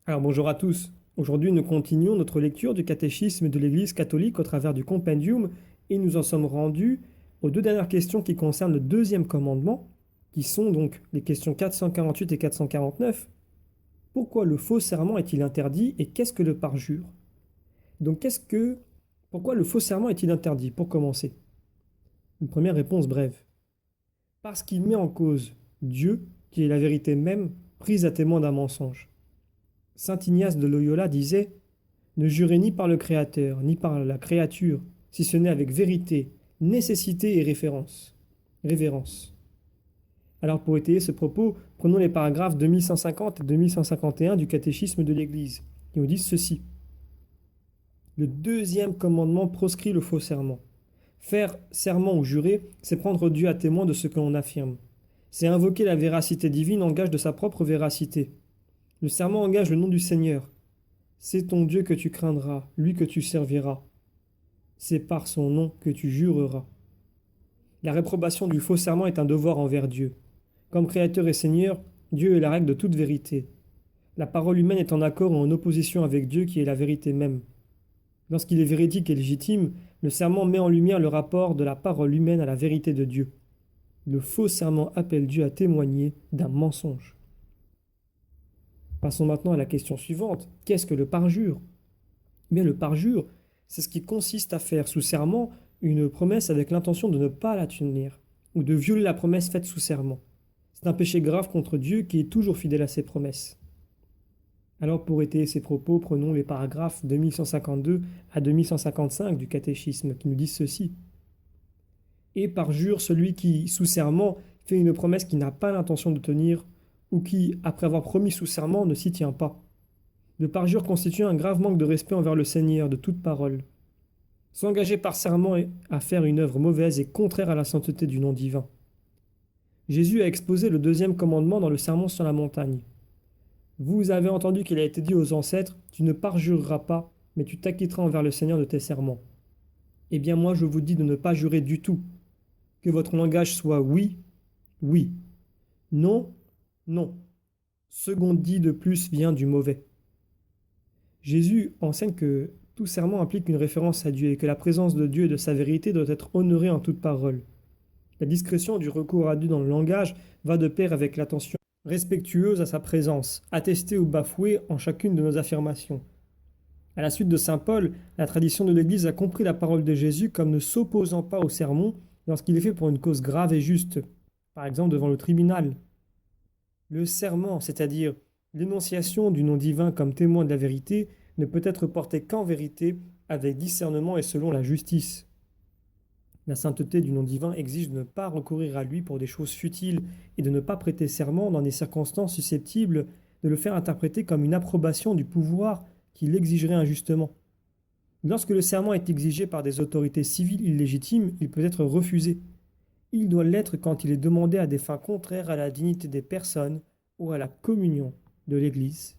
Alors bonjour à tous. Aujourd'hui, nous continuons notre lecture du catéchisme de l'Église catholique au travers du compendium et nous en sommes rendus aux deux dernières questions qui concernent le deuxième commandement, qui sont donc les questions 448 et 449. Pourquoi le faux serment est-il interdit et qu'est-ce que le parjure? Donc pourquoi le faux serment est-il interdit? Pour commencer, une première réponse brève. Parce qu'il met en cause Dieu, qui est la vérité même, prise à témoin d'un mensonge. Saint Ignace de Loyola disait: ne jurez ni par le Créateur, ni par la créature, si ce n'est avec vérité, nécessité et révérence. Alors pour étayer ce propos, prenons les paragraphes 2150 et 2151 du catéchisme de l'Église, qui nous disent ceci. Le deuxième commandement proscrit le faux serment. Faire serment ou jurer, c'est prendre Dieu à témoin de ce que l'on affirme. C'est invoquer la véracité divine en gage de sa propre véracité. Le serment engage le nom du Seigneur. C'est ton Dieu que tu craindras, lui que tu serviras. C'est par son nom que tu jureras. La réprobation du faux serment est un devoir envers Dieu. Comme Créateur et Seigneur, Dieu est la règle de toute vérité. La parole humaine est en accord ou en opposition avec Dieu qui est la vérité même. Lorsqu'il est véridique et légitime, le serment met en lumière le rapport de la parole humaine à la vérité de Dieu. Le faux serment appelle Dieu à témoigner d'un mensonge. Passons maintenant à la question suivante. Qu'est-ce que le parjure? Eh bien, le parjure, c'est ce qui consiste à faire sous serment une promesse avec l'intention de ne pas la tenir, ou de violer la promesse faite sous serment. C'est un péché grave contre Dieu qui est toujours fidèle à ses promesses. Alors pour étayer ces propos, prenons les paragraphes 2152 à 2155 du catéchisme qui nous disent ceci. Et parjure celui qui, sous serment, fait une promesse qu'il n'a pas l'intention de tenir, ou qui, après avoir promis sous serment, ne s'y tient pas. Le parjure constitue un grave manque de respect envers le Seigneur de toute parole. S'engager par serment à faire une œuvre mauvaise est contraire à la sainteté du nom divin. Jésus a exposé le deuxième commandement dans le Sermon sur la montagne. Vous avez entendu qu'il a été dit aux ancêtres, tu ne parjureras pas, mais tu t'acquitteras envers le Seigneur de tes serments. Eh bien moi je vous dis de ne pas jurer du tout, que votre langage soit oui, oui, non, non. Second dit de plus vient du mauvais. Jésus enseigne que tout serment implique une référence à Dieu et que la présence de Dieu et de sa vérité doit être honorée en toute parole. La discrétion du recours à Dieu dans le langage va de pair avec l'attention respectueuse à sa présence, attestée ou bafouée en chacune de nos affirmations. À la suite de saint Paul, la tradition de l'Église a compris la parole de Jésus comme ne s'opposant pas au sermon lorsqu'il est fait pour une cause grave et juste, par exemple devant le tribunal. Le serment, c'est-à-dire l'énonciation du nom divin comme témoin de la vérité, ne peut être porté qu'en vérité, avec discernement et selon la justice. La sainteté du nom divin exige de ne pas recourir à lui pour des choses futiles et de ne pas prêter serment dans des circonstances susceptibles de le faire interpréter comme une approbation du pouvoir qui l'exigerait injustement. Lorsque le serment est exigé par des autorités civiles illégitimes, il peut être refusé. Il doit l'être quand il est demandé à des fins contraires à la dignité des personnes ou à la communion de l'Église.